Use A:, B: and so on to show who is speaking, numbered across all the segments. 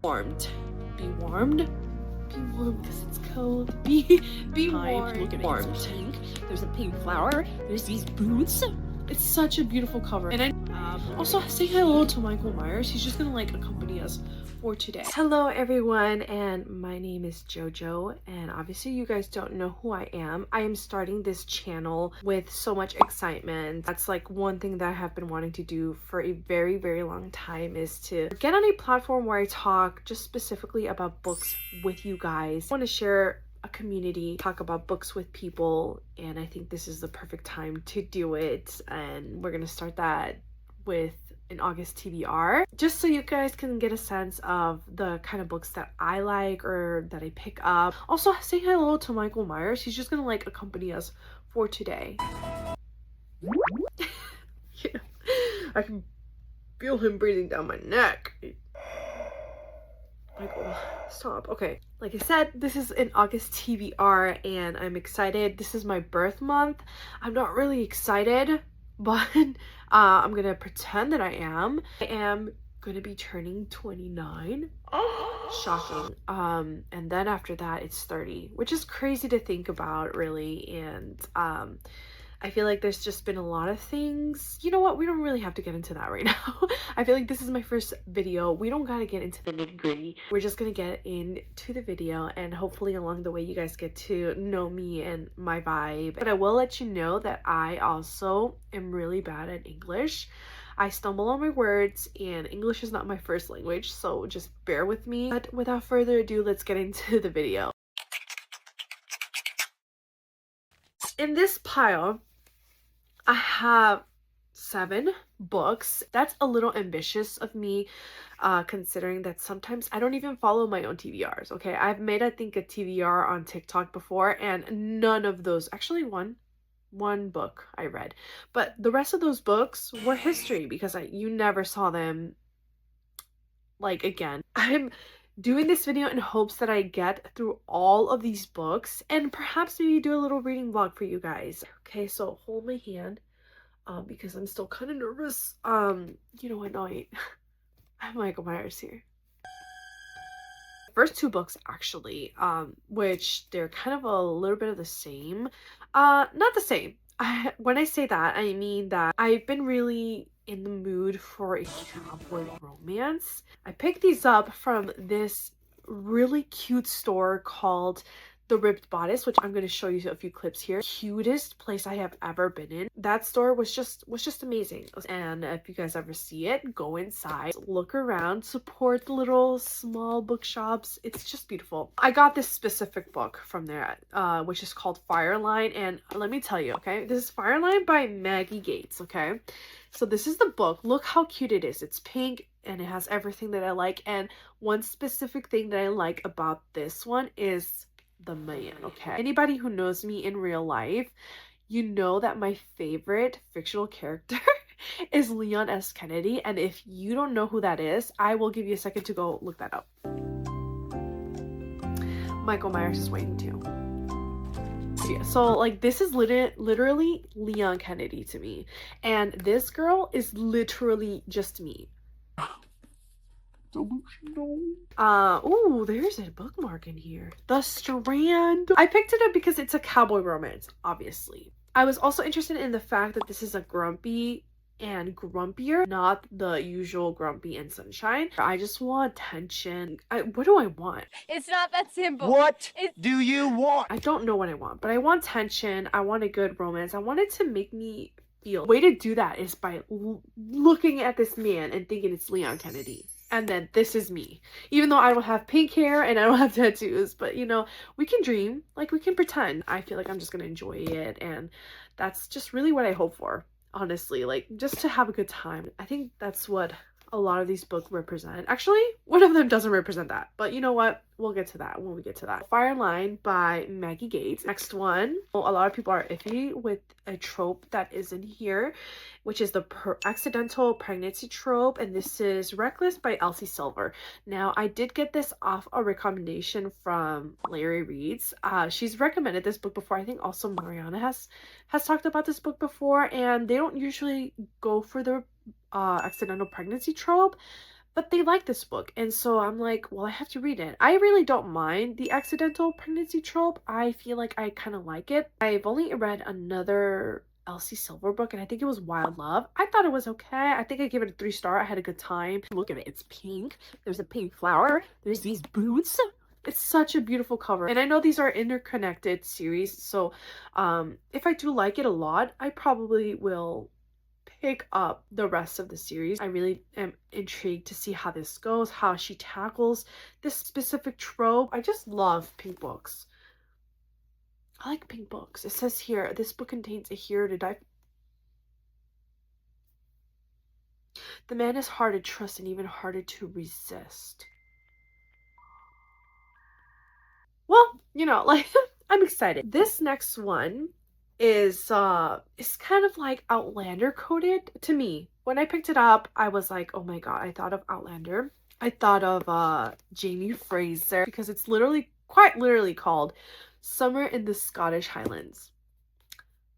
A: warmed. Be warmed. Be warm because it's cold. Be warm. Look at warmed. It's pink. There's a pink flower. There's these boots. It's such a beautiful cover. And I also say hello to Michael Myers. He's just gonna like accompany us for today. Hello everyone, and my name is JoJo, and obviously you guys don't know who I am. I am starting this channel with so much excitement. That's like one thing that I have been wanting to do for a very, very long time, is to get on a platform where I talk just specifically about books with you guys. I want to share a community, talk about books with people, and I think this is the perfect time to do it. And we're gonna start that with an August TBR, just so you guys can get a sense of the kind of books that I like or that I pick up. Also, say hello to Michael Myers. He's just gonna like accompany us for today. Yeah, I can feel him breathing down my neck. Michael, stop. Okay, like I said, this is an August TBR and I'm excited. This is my birth month. I'm not really excited, but I'm gonna pretend that I am. I am gonna be turning 29. Shocking. And then after that it's 30, which is crazy to think about, really. And I feel like there's just been a lot of things. You know what? We don't really have to get into that right now. I feel like this is my first video. We don't gotta get into the nitty-gritty. We're just gonna get into the video, and hopefully along the way you guys get to know me and my vibe. But I will let you know that I also am really bad at English. I stumble on my words, and English is not my first language, so just bear with me. But without further ado, let's get into the video. In this pile, I have 7 books. That's a little ambitious of me, considering that sometimes I don't even follow my own TBRs, okay? I've made, I think, a TBR on TikTok before, and none of those, actually one book I read, but the rest of those books were history because you never saw them like again. I'm doing this video in hopes that I get through all of these books and perhaps maybe do a little reading vlog for you guys. Okay, so hold my hand, because I'm still kind of nervous. You know what? No, wait. I have Michael Myers here. First 2 books actually, which they're kind of a little bit of the same. Not the same. When I say that, I mean that I've been really in the mood for a cowboy romance. I picked these up from this really cute store called The Ripped Bodice, which I'm going to show you a few clips here. Cutest place I have ever been in. That store was just amazing. And if you guys ever see it, go inside, look around, support the little small bookshops. It's just beautiful. I got this specific book from there, which is called Fireline, and let me tell you, okay, this is Fireline by Maggie Gates. Okay, so this is the book. Look how cute it is. It's pink and it has everything that I like, and one specific thing that I like about this one is the man. Okay, anybody who knows me in real life, you know that my favorite fictional character is Leon S. Kennedy, and if you don't know who that is, I will give you a second to go look that up. Michael Myers is waiting too. Yeah, so like this is literally Leon Kennedy to me, and this girl is literally just me. Delusional. Oh, there's a bookmark in here. The Strand. I picked it up because it's a cowboy romance, obviously. I was also interested in the fact that this is a grumpy and grumpier, not the usual grumpy and sunshine. I just want tension. What do I want?
B: It's not that simple.
C: What do you want?
A: I don't know what I want, but I want tension. I want a good romance. I want it to make me feel. The way to do that is by looking at this man and thinking it's Leon Kennedy. And then this is me. Even though I don't have pink hair and I don't have tattoos, but you know, we can dream, like we can pretend. I feel like I'm just gonna enjoy it, and that's just really what I hope for, honestly, like just to have a good time. I think that's what a lot of these books represent. Actually, one of them doesn't represent that, but you know what? We'll get to that when we get to that. Fireline by Maggie Gates. Next one. Well, a lot of people are iffy with a trope that is in here, which is the accidental pregnancy trope, and this is Reckless by Elsie Silver. Now, I did get this off a recommendation from Larry Reads. She's recommended this book before. I think also Mariana has talked about this book before, and they don't usually go for the accidental pregnancy trope, but they like this book. And so I'm like, well, I have to read it. I really don't mind the accidental pregnancy trope. I feel like I kind of like it. I've only read another Elsie Silver book, and I think it was Wild Love. I thought it was okay. I think I gave it a 3 star. I had a good time. Look at it. It's pink. There's a pink flower. There's these boots. It's such a beautiful cover. And I know these are interconnected series, so if I do like it a lot, I probably will pick up the rest of the series. I really am intrigued to see how this goes, how she tackles this specific trope. I just love pink books. I like pink books. It says here, this book contains a hero to die. The man is hard to trust and even harder to resist. Well, you know, like I'm excited. This next one is kind of like Outlander coded to me. When I picked it up, I was like, oh my god, I thought of Outlander. I thought of Jamie Fraser, because it's literally, quite literally, called Summer in the Scottish Highlands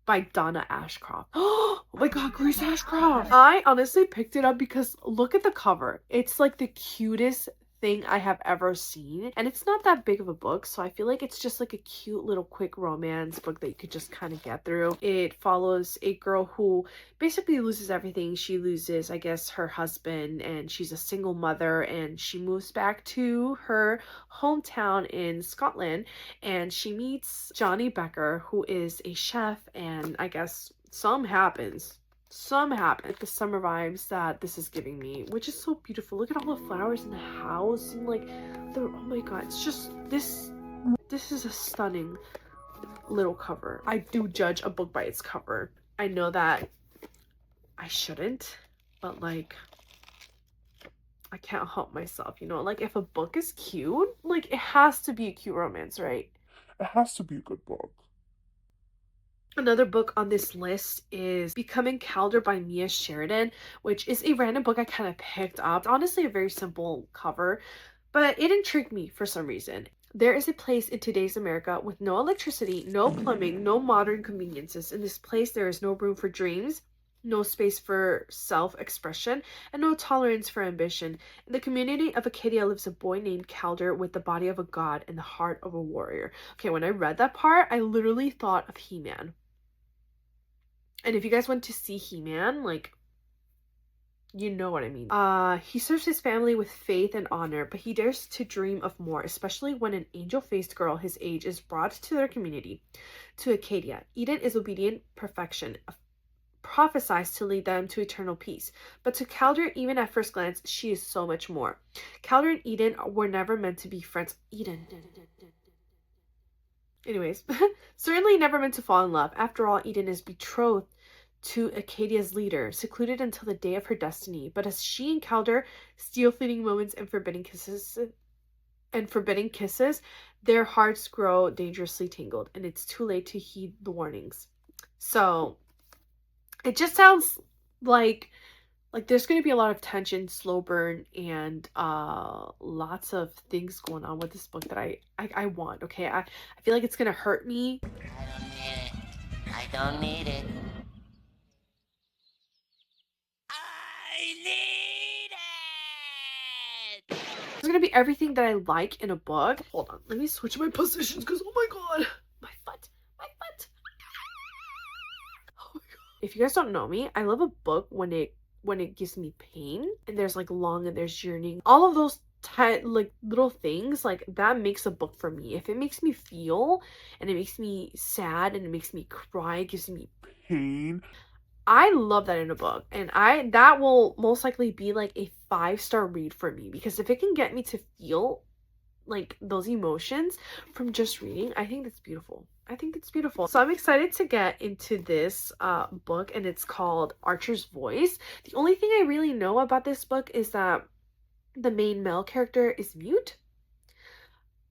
A: by Donna Ashcroft. Oh my god, Grace Ashcroft! I honestly picked it up because look at the cover. It's like the cutest thing I have ever seen, and it's not that big of a book, so I feel like it's just like a cute little quick romance book that you could just kind of get through. It follows a girl who basically loses everything. She loses, I guess, her husband, and she's a single mother, and she moves back to her hometown in Scotland, and she meets Johnny Becker, who is a chef, and I guess some happens. The summer vibes that this is giving me, which is so beautiful. Look at all the flowers in the house, and like the, oh my god, it's just this is a stunning little cover. I do judge a book by its cover. I know that I shouldn't, but like I can't help myself, you know? Like if a book is cute, like it has to be a cute romance, right?
B: It has to be a good book.
A: Another book on this list is Becoming Calder by Mia Sheridan, which is a random book I kind of picked up. Honestly, a very simple cover, but it intrigued me for some reason. There is a place in today's America with no electricity, no plumbing, no modern conveniences. In this place, there is no room for dreams, no space for self-expression, and no tolerance for ambition. In the community of Acadia lives a boy named Calder with the body of a god and the heart of a warrior. Okay, when I read that part, I literally thought of He-Man. And if you guys went to see He-Man, like, you know what I mean. He serves his family with faith and honor, but he dares to dream of more, especially when an angel-faced girl his age is brought to their community. To Acadia, Eden is obedient perfection, prophesies to lead them to eternal peace. But to Calder, even at first glance, she is so much more. Calder and Eden were never meant to be friends. Eden. Anyways, certainly never meant to fall in love. After all, Eden is betrothed to Acadia's leader, secluded until the day of her destiny. But as she and Calder steal fleeting moments and forbidden kisses, their hearts grow dangerously tangled, and it's too late to heed the warnings. So it just sounds like there's going to be a lot of tension, slow burn, and lots of things going on with this book that I want. Okay, I feel like it's going to hurt me.
D: I don't need it.
A: It's going to be everything that I like in a book. Hold on, let me switch my positions because oh my god, my foot. Oh my god. If you guys don't know me, I love a book when it gives me pain, and there's like long and there's yearning. All of those like little things, like that makes a book for me. If it makes me feel, and it makes me sad, and it makes me cry, it gives me
B: Pain.
A: I love that in a book, and that will most likely be like a 5-star read for me, because if it can get me to feel like those emotions from just reading, I think that's beautiful. So I'm excited to get into this book, and it's called Archer's Voice. The only thing I really know about this book is that the main male character is mute.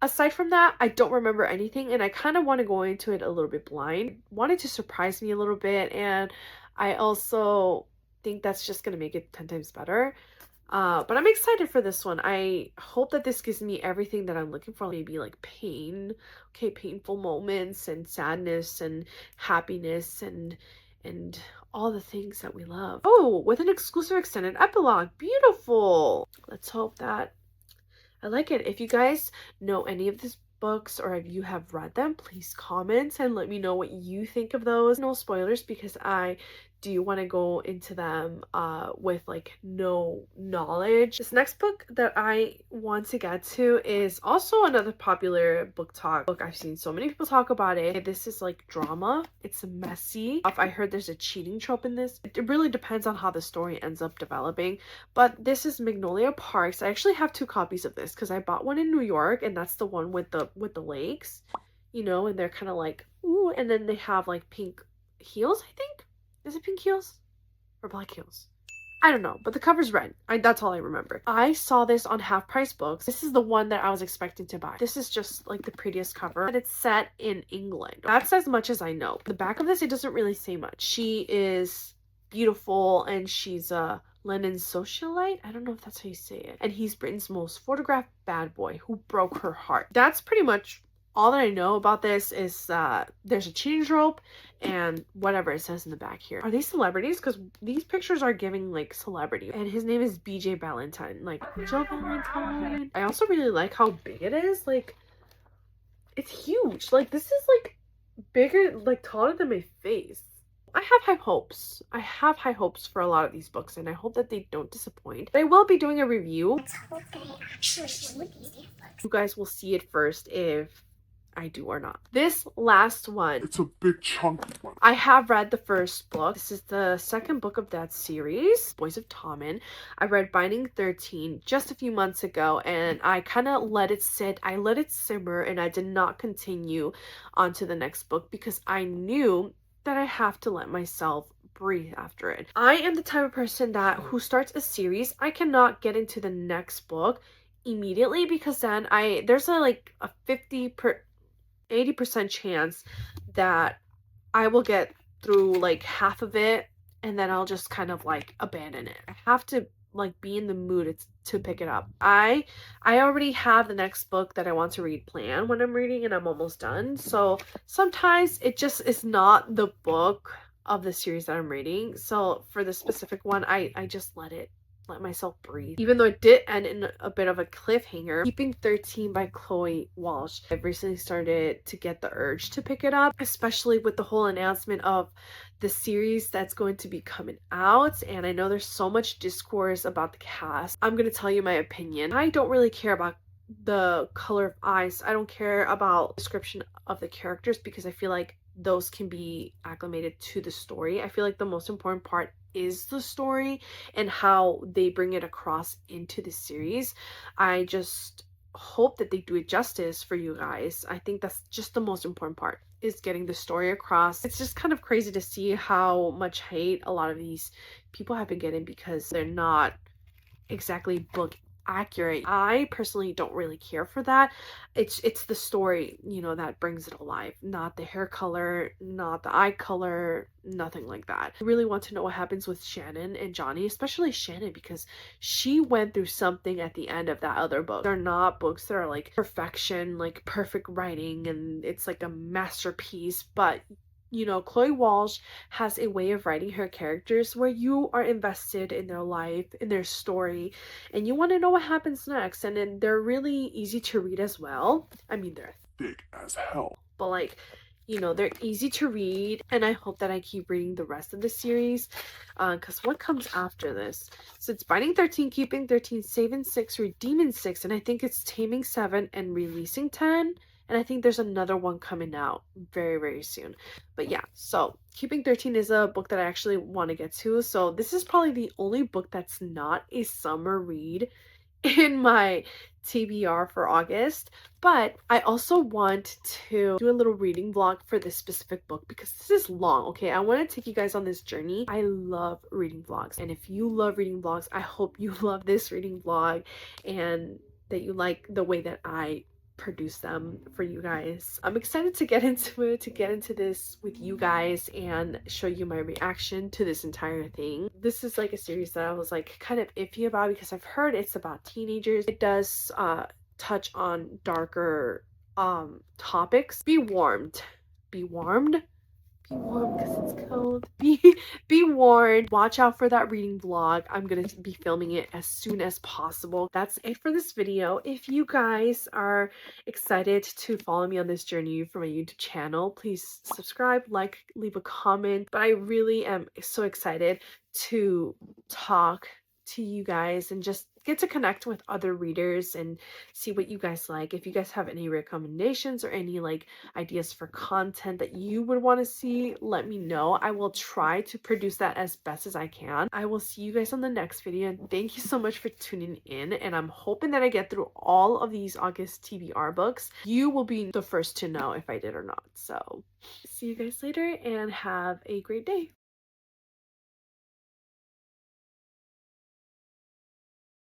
A: Aside from that, I don't remember anything, and I kind of want to go into it a little bit blind. Wanted to surprise me a little bit, and I also think that's just going to make it 10 times better. But I'm excited for this one. I hope that this gives me everything that I'm looking for. Maybe like pain, okay, painful moments, and sadness, and happiness, and and all the things that we love. Oh, with an exclusive extended epilogue. Beautiful. Let's hope that I like it. If you guys know any of these books or if you have read them, please comment and let me know what you think of those. No spoilers because I do want to go into them with like no knowledge. This next book that I want to get to is also another popular book talk book. I've seen so many people talk about it. This is like drama. It's messy. I heard there's a cheating trope in this. It really depends on how the story ends up developing. But this is Magnolia Parks. I actually have 2 copies of this because I bought one in New York, and that's the one with the lakes, you know, and they're kind of like, ooh, and then they have like pink heels, I think. Is it pink heels or black heels? I don't know, but the cover's red. That's all I remember. I saw this on Half Price Books. This is the one that I was expecting to buy. This is just like the prettiest cover, and it's set in England. That's as much as I know. The back of this, it doesn't really say much. She is beautiful, and she's a London socialite. I don't know if that's how you say it. And he's Britain's most photographed bad boy who broke her heart. That's pretty much all that I know about this. Is there's a cheating trope and whatever it says in the back here. Are these celebrities? Because these pictures are giving like celebrity. And his name is BJ Valentine. Like Joe Valentine. I also really like how big it is. Like it's huge. Like this is like bigger, like taller than my face. I have high hopes. I have high hopes for a lot of these books, and I hope that they don't disappoint. But I will be doing a review.
E: Let's hope that I actually read these damn books.
A: You guys will see it first if I do or not. This last one,
B: It's a big chunky one.
A: I have read the first book. This is the second book of that series, Boys of Tommen. I read Binding 13 just a few months ago, and I kind of let it sit. I let it simmer, and I did not continue on to the next book because I knew that I have to let myself breathe after it. I am the type of person that who starts a series, I cannot get into the next book immediately because then there's a 80% chance that I will get through like half of it and then I'll just kind of like abandon it. I have to like be in the mood to pick it up. I already have the next book that I want to read planned when I'm reading and I'm almost done. So sometimes it just is not the book of the series that I'm reading. So for this specific one, I just let myself breathe. Even though it did end in a bit of a cliffhanger, Keeping 13 by Chloe Walsh. I've recently started to get the urge to pick it up, especially with the whole announcement of the series that's going to be coming out. And I know there's so much discourse about the cast. I'm going to tell you my opinion. I don't really care about the color of eyes. I don't care about the description of the characters because I feel like those can be acclimated to the story. I feel like the most important part is the story and how they bring it across into the series. I just hope that they do it justice for you guys. I think that's just the most important part, is getting the story across. It's just kind of crazy to see how much hate a lot of these people have been getting because they're not exactly book accurate. I personally don't really care for that. It's the story, you know, that brings it alive, not the hair color, not the eye color, nothing like that. I really want to know what happens with Shannon and Johnny, especially Shannon, because she went through something at the end of that other book. They're not books that are like perfection, like perfect writing, and it's like a masterpiece, but you know, Chloe Walsh has a way of writing her characters where you are invested in their life, in their story, and you want to know what happens next. And then they're really easy to read as well. I mean, they're
B: Big as hell.
A: but like, you know, they're easy to read, and I hope that I keep reading the rest of the series because what comes after this? So it's Binding 13, Keeping 13, Saving 6, Redeeming 6, and I think it's Taming 7 and Releasing 10. And I think there's another one coming out very, very soon. But yeah, so Keeping 13 is a book that I actually want to get to. So this is probably the only book that's not a summer read in my TBR for August. But I also want to do a little reading vlog for this specific book because this is long, okay? I want to take you guys on this journey. I love reading vlogs. And if you love reading vlogs, I hope you love this reading vlog and that you like the way that I produce them for you guys. I'm excited to get into it, to get into this with you guys and show you my reaction to this entire thing. This is like a series that I was like kind of iffy about because I've heard it's about teenagers. It does touch on darker topics. Be warned. Be warned. Be warm because it's cold. Be warned. Watch out for that reading vlog. I'm gonna be filming it as soon as possible. That's it for this video. If you guys are excited to follow me on this journey for my YouTube channel, please subscribe, like, leave a comment. But I really am so excited to talk to you guys and just get to connect with other readers and see what you guys like. If you guys have any recommendations or any like ideas for content that you would want to see, let me know. I will try to produce that as best as I can. I will see you guys on the next video, and thank you so much for tuning in, and I'm hoping that I get through all of these August TBR books. You will be the first to know if I did or not. So see you guys later and have a great day.